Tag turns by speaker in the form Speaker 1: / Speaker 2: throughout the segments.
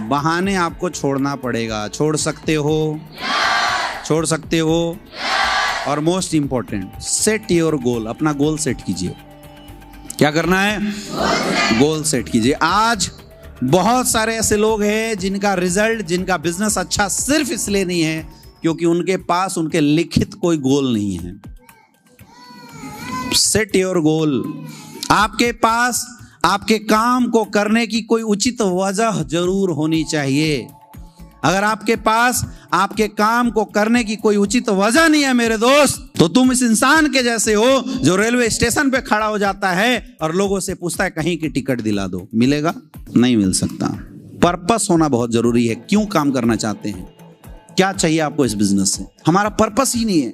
Speaker 1: बहाने आपको छोड़ना पड़ेगा। छोड़ सकते हो? छोड़ सकते हो? और most important, set your goal. अपना गोल सेट कीजिए। क्या करना है? गोल सेट कीजिए। आज बहुत सारे ऐसे लोग हैं जिनका रिजल्ट, जिनका बिजनेस अच्छा सिर्फ इसलिए नहीं है क्योंकि उनके पास उनके लिखित कोई गोल नहीं है। Set your goal. आपके पास आपके काम को करने की कोई उचित वजह जरूर होनी चाहिए। अगर आपके पास आपके काम को करने की कोई उचित वजह नहीं है मेरे दोस्त, तो तुम इस इंसान के जैसे हो जो रेलवे स्टेशन पे खड़ा हो जाता है और लोगों से पूछता है कहीं की टिकट दिला दो। मिलेगा? नहीं मिल सकता। पर्पस होना बहुत जरूरी है। क्यों काम करना चाहते हैं? क्या चाहिए आपको इस बिजनेस से? हमारा पर्पस ही नहीं है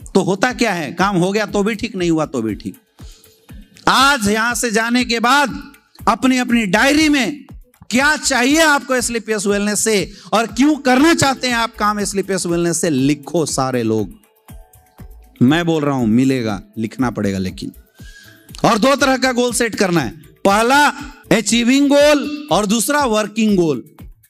Speaker 1: तो होता क्या है? काम हो गया तो भी ठीक, नहीं हुआ तो भी ठीक। आज यहां से जाने के बाद अपनी अपनी डायरी में क्या चाहिए आपको स्लीपियस वेलनेस से और क्यों करना चाहते हैं आप काम स्लीपियस वेलनेस से, लिखो सारे लोग। मैं बोल रहा हूं मिलेगा, लिखना पड़ेगा लेकिन। और दो तरह का गोल सेट करना है। पहला अचीविंग गोल और दूसरा वर्किंग गोल।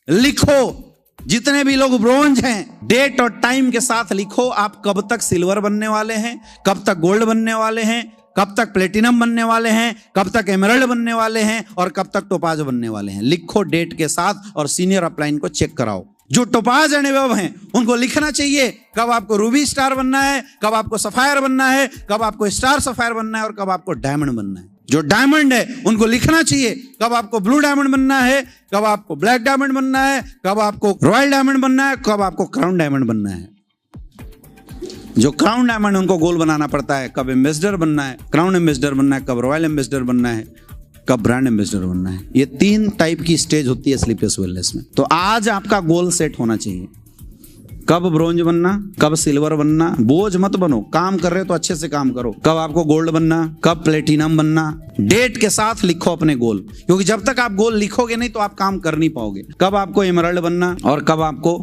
Speaker 1: लिखो। जितने भी लोग ब्रोंज हैं, डेट और टाइम के साथ लिखो। आप कब तक सिल्वर बनने वाले हैं, कब तक गोल्ड बनने वाले हैं, कब तक प्लेटिनम बनने वाले हैं, कब तक एमराल्ड बनने वाले हैं और कब तक टोपाज बनने वाले हैं। लिखो डेट के साथ और सीनियर अपलाइन को चेक कराओ। जो टोपाज एंड एबव हैं उनको लिखना चाहिए कब आपको रूबी स्टार बनना है, कब आपको सफायर बनना है, कब आपको स्टार सफायर बनना है और कब आपको डायमंड बनना है। जो डायमंड है उनको लिखना चाहिए कब आपको ब्लू डायमंड बनना है, कब आपको ब्लैक डायमंड बनना है, कब आपको रॉयल डायमंड बनना है, कब आपको क्राउन डायमंड बनना है। जो क्राउन डायमंड उनको गोल बनाना पड़ता है कब एम्बेसडर बनना है, क्राउन एम्बेसडर बनना है, कब रॉयल एम्बेसडर बनना है, कब ब्रांड एम्बेसडर बनना है। ये 3 टाइप की स्टेज होती है स्लीपियस वेलनेस में। तो आज आपका गोल सेट होना चाहिए। कब ब्रोंज बनना, कब सिल्वर बनना। बोझ मत बनो, काम कर रहे हो तो अच्छे से काम करो। कब आपको गोल्ड बनना, कब प्लेटिनम बनना। डेट के साथ लिखो अपने गोल, क्योंकि जब तक आप गोल लिखोगे नहीं तो आप काम कर नहीं पाओगे। कब आपको एमराल्ड बनना और कब आपको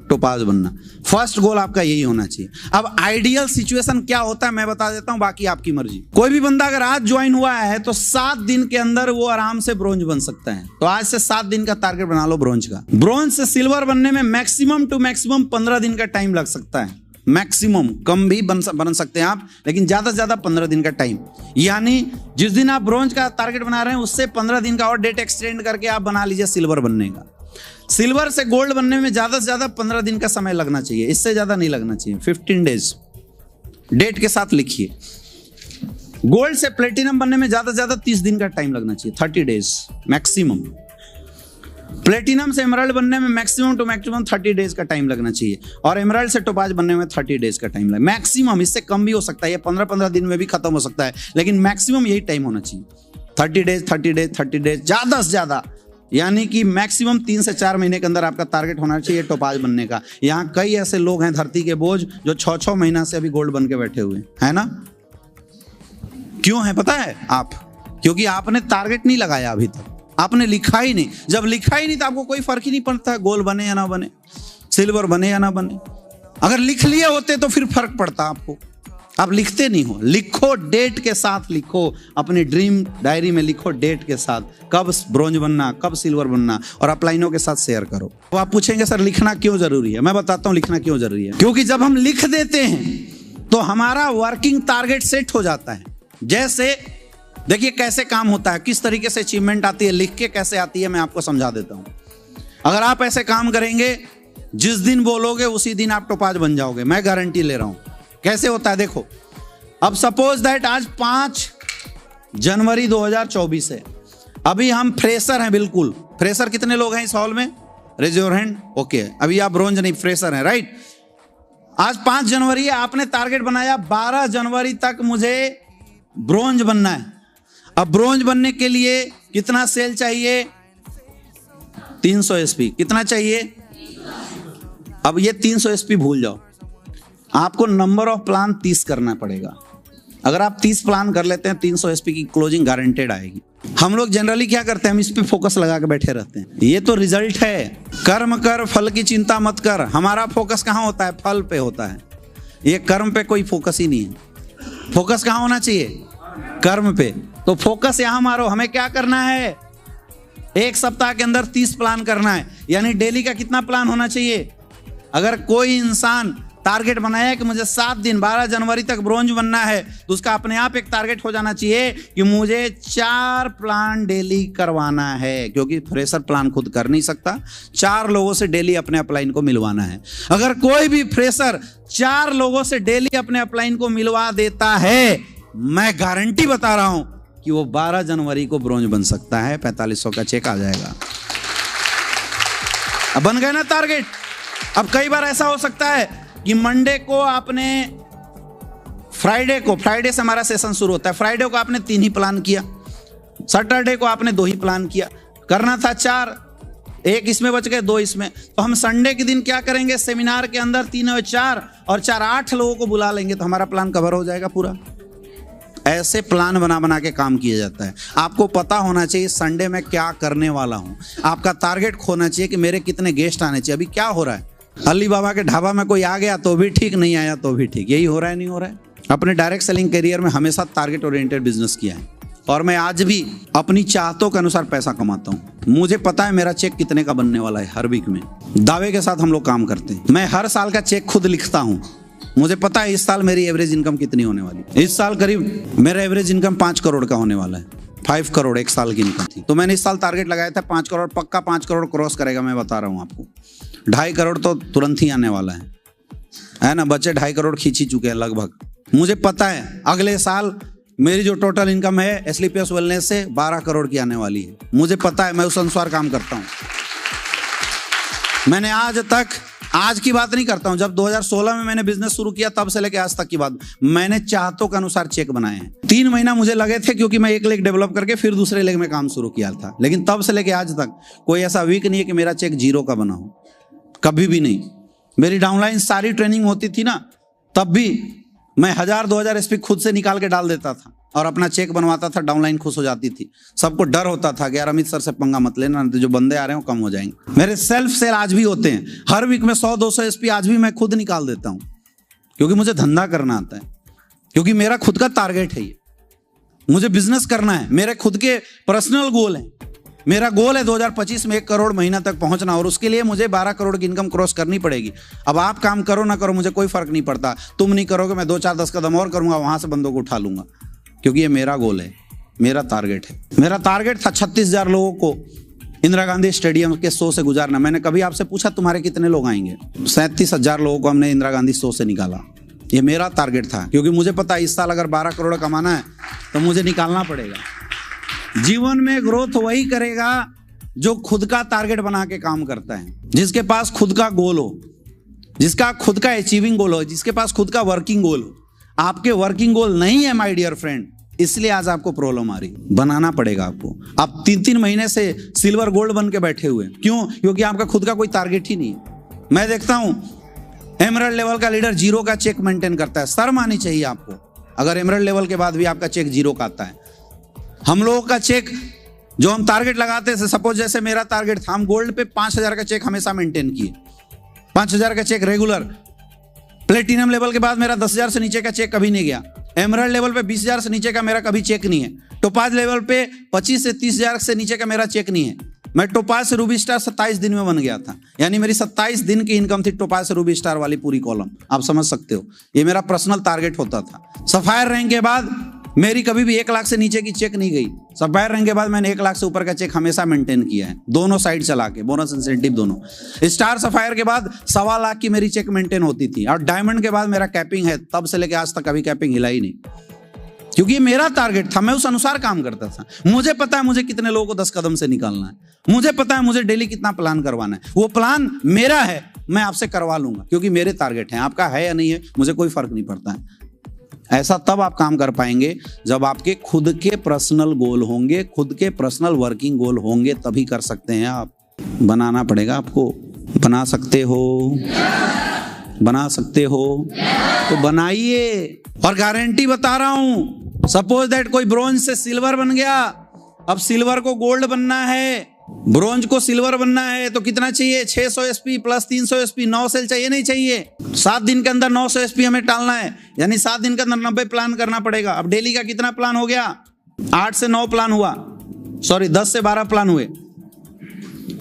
Speaker 1: टोपाज बनना। फर्स्ट गोल आपका यही होना चाहिए। अब आइडियल सिचुएशन क्या होता है मैं बता देता हूं, बाकी आपकी मर्जी। कोई भी बंदा अगर आज ज्वाइन हुआ है तो 7 दिन के अंदर वो आराम से ब्रोंज बन सकता है। तो आज से 7 दिन का टारगेट बना लो ब्रोंज का। ब्रोंज से सिल्वर बनने में मैक्सिमम टू मैक्सिमम 15 दिन का टाइम लग सकता है। मैक्सिमम, कम भी बन सकते हैं आप, लेकिन ज्यादा से ज्यादा 15 दिन का टाइम। यानी जिस दिन आप ब्रोंज का टारगेट बना रहे हैं उससे 15 दिन का और डेट एक्सटेंड करके आप बना लीजिए सिल्वर बनने का। सिल्वर से गोल्ड बनने में ज्यादा से ज्यादा 15 दिन का समय लगना चाहिए, इससे ज्यादा नहीं लगना चाहिए। 15 डेज डेट के साथ लिखिए। गोल्ड से प्लेटिनम बनने में ज्यादा से ज्यादा 30 दिन का टाइम लगना चाहिए, 30 डेज मैक्सिमम। प्लेटिनम से एमराल्ड बनने में मैक्सिमम टू मैक्सिमम 30 डेज का टाइम लगना चाहिए और एमराल्ड से टोपाज बनने में 30 डेज का टाइम लगेगा मैक्सिमम। इससे कम भी हो सकता है, ये 15-15 दिन में भी खत्म हो सकता है, लेकिन मैक्सिमम यही टाइम होना चाहिए। 30 डेज 30 डेज 30 डेज ज्यादा से ज्यादा, यानी कि मैक्सिमम 3 से 4 महीने के अंदर आपका टारगेट होना चाहिए टोपाज बनने का। यहाँ कई ऐसे लोग हैं धरती के बोझ जो 6-6 महीना से अभी गोल्ड बन के बैठे हुए हैं ना। क्यों है पता है आप? क्योंकि आपने टारगेट नहीं लगाया अभी तक, आपने लिखा ही नहीं। जब लिखा ही नहीं तो आपको कोई फर्क ही नहीं पड़ता है गोल्ड बने या ना बने, सिल्वर बने या ना बने। अगर लिख लिए होते तो फिर फर्क पड़ता आपको। आप लिखते नहीं हो। लिखो, डेट के साथ लिखो। अपनी ड्रीम डायरी में लिखो डेट के साथ, कब ब्रोंज बनना, कब सिल्वर बनना, और अपलाइनों के साथ शेयर करो। तो आप पूछेंगे सर लिखना क्यों जरूरी है? मैं बताता हूं लिखना क्यों जरूरी है। क्योंकि जब हम लिख देते हैं तो हमारा वर्किंग टारगेट सेट हो जाता है। जैसे देखिए कैसे काम होता है, किस तरीके से अचीवमेंट आती है, लिख के कैसे आती है, मैं आपको समझा देता हूं। अगर आप ऐसे काम करेंगे, जिस दिन बोलोगे उसी दिन आप टोपाज बन जाओगे, मैं गारंटी ले रहा हूं। कैसे होता है देखो, अब सपोज दैट आज 5 जनवरी 2024 है। अभी हम फ्रेशर हैं, बिल्कुल फ्रेशर। कितने लोग हैं इस हॉल में? Raise your hand. ओके, अभी आप ब्रोंज नहीं, फ्रेशर हैं, राइट। आज 5 जनवरी है, आपने टारगेट बनाया 12 जनवरी तक मुझे ब्रोंज बनना है। अब ब्रोंज बनने के लिए कितना सेल चाहिए? 300 एसपी। कितना चाहिए? अब ये 300 एसपी भूल जाओ, आपको नंबर ऑफ प्लान 30 करना पड़ेगा। अगर आप 30 प्लान कर लेते हैं 300 एसपी की क्लोजिंग गारंटेड आएगी। हम लोग जनरली क्या करते हैं, हम इस पे फोकस लगा के बैठे रहते हैं। ये तो रिजल्ट है, कर्म कर फल की चिंता मत कर। हमारा फोकस कहाँ होता है? फल पे होता है। ये कर्म पे कोई फोकस ही नहीं है। फोकस कहाँ होना चाहिए? कर्म पे। तो फोकस यहां मारो। हमें क्या करना है? एक सप्ताह के अंदर 30 प्लान करना है, यानी डेली का कितना प्लान होना चाहिए? अगर कोई इंसान टारगेट बनाया कि मुझे 7 दिन 12 जनवरी तक ब्रोंज बनना है, तो उसका अपने आप एक टारगेट हो जाना चाहिए कि मुझे 4 प्लान डेली करवाना है, क्योंकि फ्रेशर प्लान खुद कर नहीं सकता। 4 लोगों से डेली अपने अपलाइन को मिलवाना है। अगर कोई भी फ्रेशर 4 लोगों से डेली अपने अपलाइन को मिलवा देता है, मैं गारंटी बता रहा हूं कि वो 12 जनवरी को ब्रोंज बन सकता है। 4500 का चेक आ जाएगा। अब बन गए ना टारगेट। अब कई बार ऐसा हो सकता है कि मंडे को आपने फ्राइडे से हमारा सेशन शुरू होता है, फ्राइडे को आपने 3 ही प्लान किया, सैटरडे को आपने 2 ही प्लान किया, करना था 4, 1 इसमें बच गए, 2 इसमें। तो हम संडे के दिन क्या करेंगे? सेमिनार के अंदर 3 और 4 और 4 8 लोगों को बुला लेंगे, तो हमारा प्लान कवर हो जाएगा पूरा। ऐसे प्लान बना बना के काम किया जाता है। आपको पता होना चाहिए संडे में क्या करने वाला हूं। आपका टारगेट होना चाहिए कि मेरे कितने गेस्ट आने चाहिए। अभी क्या हो रहा है? अली बाबा के ढाबा में कोई आ गया तो भी ठीक, नहीं आया तो भी ठीक। यही हो रहा है, नहीं हो रहा है? अपने डायरेक्ट सेलिंग करियर में हमेशा टारगेट ओरिएंटेड बिजनेस किया है, और मैं आज भी अपनी चाहतों के अनुसार पैसा कमाता हूं। मुझे पता है मेरा चेक कितने का बनने वाला है। हर वीक में दावे के साथ हम लोग काम करते हैं। मैं हर साल का चेक खुद लिखता हूं। मुझे पता है इस साल मेरी एवरेज इनकम कितनी होने वाली है। इस साल करीब मेरा एवरेज इनकम 5 करोड़ का होने वाला है। 5 करोड़ एक साल की इनकम थी, तो मैंने इस साल टारगेट लगाया था 5 करोड़। पक्का 5 करोड़ क्रॉस करेगा, मैं बता रहा हूं आपको। 2.5 करोड़ तो तुरंत ही आने वाला है ना। बच्चे 2.5 करोड़ खींच ही चुके हैं लगभग। मुझे पता है अगले साल मेरी जो टोटल इनकम है एसलीपीएस वेलनेस से 12 करोड़ की आने वाली है। मुझे पता है, मैं उस अनुसार काम करता हूं। मैंने आज की बात नहीं करता हूं, जब 2016 में मैंने बिजनेस शुरू किया तब से लेके आज तक की बात, मैंने चाहतों के अनुसार चेक बनाए हैं। 3 महीना मुझे लगे थे, क्योंकि मैं एक लेग डेवलप करके फिर दूसरे लेग में काम शुरू किया था। लेकिन तब से लेके आज तक कोई ऐसा वीक नहीं है कि मेरा चेक 0 का बना हो, कभी भी नहीं। मेरी डाउनलाइन सारी ट्रेनिंग होती थी ना, तब भी मैं 1000-2000 एसपी खुद से निकाल के डाल देता था और अपना चेक बनवाता था। डाउनलाइन खुश हो जाती थी। सबको डर होता था कि यार अमित सर से पंगा मत लेना, तो जो बंदे आ रहे हैं वो कम हो जाएंगे। मेरे सेल्फ सेल आज भी होते हैं। हर वीक में 100-200 एसपी आज भी मैं खुद निकाल देता हूं, क्योंकि मुझे धंधा करना आता है, क्योंकि मेरा खुद का टारगेट है ये। मुझे बिजनेस करना है, मेरे खुद के पर्सनल गोल है। मेरा गोल है 2025 में 1 करोड़ महीना तक पहुंचना, और उसके लिए मुझे 12 करोड़ की इनकम क्रॉस करनी पड़ेगी। अब आप काम करो ना करो, मुझे कोई फर्क नहीं पड़ता। तुम नहीं करोगे, मैं 2-4-10 कदम और करूंगा, वहां से बंदों को उठा लूंगा, क्योंकि ये मेरा गोल है, मेरा टारगेट है। मेरा टारगेट था 36,000 लोगों को इंदिरा गांधी स्टेडियम के शो से गुजारना। मैंने कभी आपसे पूछा तुम्हारे कितने लोग आएंगे? 37,000 लोगों को हमने इंदिरा गांधी शो से निकाला। ये मेरा टारगेट था, क्योंकि मुझे पता है इस साल अगर 12 करोड़ कमाना है तो मुझे निकालना पड़ेगा। जीवन में ग्रोथ वही करेगा जो खुद का टारगेट बना के काम करता है, जिसके पास खुद का गोल हो, जिसका खुद का अचीविंग गोल हो, जिसके पास खुद का वर्किंग गोल हो। आपके वर्किंग गोल नहीं है माय डियर फ्रेंड, इसलिए आज आपको प्रॉब्लम आ रही। बनाना पड़ेगा आपको। आप 3-3 महीने से सिल्वर गोल्ड बन के बैठे हुए, क्यों? क्योंकि आपका खुद का कोई टारगेट ही नहीं है। मैं देखता हूं एमरल्ड लेवल का लीडर 0 का चेक मेंटेन करता है। शर्म आनी चाहिए आपको अगर एमरल्ड लेवल के बाद भी आपका चेक 0 का आता है। हम लोगों का चेक जो हम टारगेट लगाते थे, सपोज जैसे मेरा टारगेट था, हम गोल्ड पे 5,000 का चेक हमेशा मेंटेन किए। 5,000 का चेक रेगुलर। प्लेटिनम लेवल के बाद मेरा 10,000 से नीचे का चेक कभी नहीं गया। एमरल्ड लेवल पे 20,000 से नीचे का मेरा कभी चेक नहीं है। टोपाज लेवल पे 25 से 30,000 से नीचे का मेरा चेक नहीं है। मैं टोपाज से रूबी स्टार 27 दिन में बन गया था, यानी मेरी 27 दिन की इनकम थी टोपाज से रूबी स्टार वाली पूरी कॉलम। आप समझ सकते हो, ये मेरा पर्सनल टारगेट होता था। सफायर रैंक के बाद मेरी कभी भी 1 लाख से नीचे की चेक नहीं गई। सफायर रैंक के बाद मैंने 1 लाख से ऊपर का चेक हमेशा मेंटेन किया है, दोनों साइड चला के, बोनस इंसेंटिव दोनों। स्टार सफायर के बाद 1.25 लाख की मेरी चेक मेंटेन होती थी, और डायमंड के बाद मेरा कैपिंग है। तब से लेके आज तक कभी कैपिंग हिला ही नहीं, क्योंकि ये मेरा टारगेट था। मैं उस अनुसार काम करता था। मुझे पता है मुझे कितने लोगों को 10 कदम से निकालना है। मुझे पता है मुझे डेली कितना प्लान करवाना है। वो प्लान मेरा है, मैं आपसे करवा लूंगा, क्योंकि मेरे टारगेट है। आपका है या नहीं है मुझे कोई फर्क नहीं पड़ता है। ऐसा तब आप काम कर पाएंगे जब आपके खुद के पर्सनल गोल होंगे, खुद के पर्सनल वर्किंग गोल होंगे, तभी कर सकते हैं आप। बनाना पड़ेगा आपको। बना सकते हो? बना सकते हो तो बनाइए। और गारंटी बता रहा हूं, सपोज दैट कोई ब्रोंज से सिल्वर बन गया, अब सिल्वर को गोल्ड बनना है, ब्रोंज को सिल्वर बनना है, तो कितना चाहिए? 600 एसपी प्लस 300 एसपी। 9 सेल चाहिए नहीं चाहिए? 7 दिन के अंदर 900 एसपी हमें टालना है, यानी 7 दिन के अंदर 90 प्लान करना पड़ेगा। अब डेली का कितना प्लान हो गया? 8 से 9 प्लान हुआ, सॉरी 10 से 12 प्लान हुए।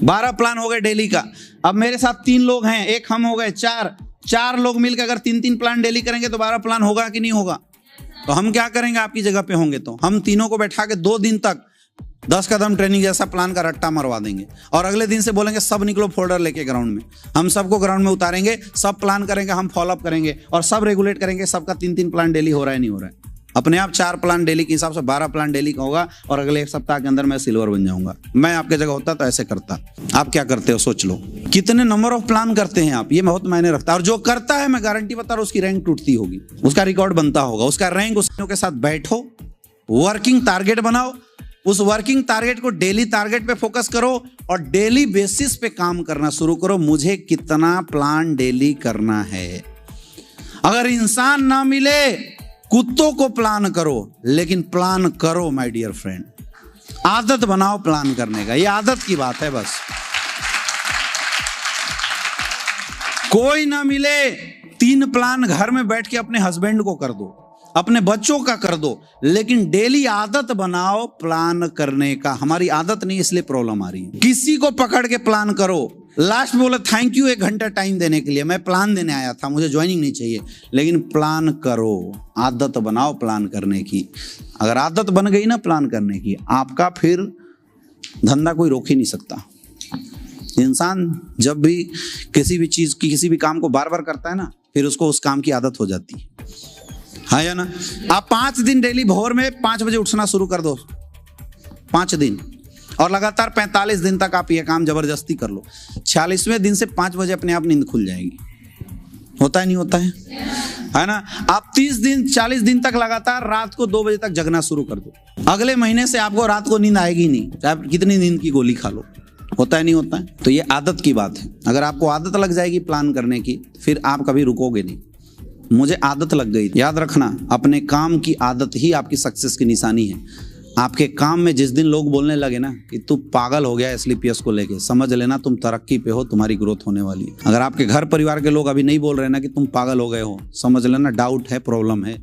Speaker 1: 12 प्लान हो गए डेली का। अब मेरे साथ 3 लोग हैं, एक हम हो गए 4 लोग मिलकर अगर 3-3 प्लान डेली करेंगे तो 12 प्लान होगा कि नहीं होगा? तो हम क्या करेंगे, आपकी जगह पे होंगे तो हम तीनों को बैठा के 2 दिन तक 10 कदम ट्रेनिंग जैसा प्लान का रट्टा मरवा देंगे और अगले दिन से बोलेंगे सब निकलो फोल्डर लेके ग्राउंड में। हम सबको ग्राउंड में उतारेंगे, सब प्लान करेंगे, हम फॉलोअप करेंगे और सब रेगुलेट करेंगे सबका 3-3 प्लान डेली हो रहा है नहीं हो रहा है। अपने आप 4 प्लान डेली के हिसाब से 12 प्लान डेली का होगा और अगले 1 सप्ताह के अंदर मैं सिल्वर बन जाऊंगा। मैं आपके जगह होता तो ऐसे करता। आप क्या करते हो सोच लो, कितने नंबर ऑफ प्लान करते हैं आप, ये बहुत मायने रखता है। और जो करता है मैं गारंटी बता रहा हूं उसकी रैंक टूटती होगी, उसका रिकॉर्ड बनता होगा, उसका रैंक। उसके साथ बैठो, वर्किंग टारगेट बनाओ, उस वर्किंग टारगेट को डेली टारगेट पे फोकस करो और डेली बेसिस पे काम करना शुरू करो। मुझे कितना प्लान डेली करना है। अगर इंसान ना मिले, कुत्तों को प्लान करो, लेकिन प्लान करो माय डियर फ्रेंड। आदत बनाओ प्लान करने का, ये आदत की बात है बस। कोई ना मिले, 3 प्लान घर में बैठ के अपने हस्बैंड को कर दो, अपने बच्चों का कर दो, लेकिन डेली आदत बनाओ प्लान करने का। हमारी आदत नहीं, इसलिए प्रॉब्लम आ रही है। किसी को पकड़ के प्लान करो, लास्ट में बोले थैंक यू 1 घंटा टाइम देने के लिए, मैं प्लान देने आया था, मुझे ज्वाइनिंग नहीं चाहिए, लेकिन प्लान करो, आदत बनाओ प्लान करने की। अगर आदत बन गई ना प्लान करने की, आपका फिर धंधा कोई रोक ही नहीं सकता। इंसान जब भी किसी भी चीज की, किसी भी काम को बार बार करता है ना, फिर उसको उस काम की आदत हो जाती है या ना। आप 5 दिन डेली भोर में 5 बजे उठना शुरू कर दो, 5 दिन, और लगातार 45 दिन तक आप ये काम जबरदस्ती कर लो। 46वें दिन से 5 बजे अपने आप नींद खुल जाएगी। होता है नहीं होता है ना। आप 30 दिन 40 दिन तक लगातार रात को 2 बजे तक जगना शुरू कर दो। अगले महीने से आपको रात को नींद आएगी नहीं, चाहे आप कितनी नींद की गोली खा लो। होता है नहीं होता है। तो ये आदत की बात है। अगर आपको आदत लग जाएगी प्लान करने की, फिर आप कभी रुकोगे नहीं। मुझे आदत लग गई। याद रखना, अपने काम की आदत ही आपकी सक्सेस की निशानी है। आपके काम में जिस दिन लोग बोलने लगे ना कि तू पागल हो गया SLPS को लेके, समझ लेना तुम तरक्की पे हो, तुम्हारी ग्रोथ होने वाली है। अगर आपके घर परिवार के लोग अभी नहीं बोल रहे ना कि तुम पागल हो गए हो, समझ लेना डाउट है, प्रॉब्लम है।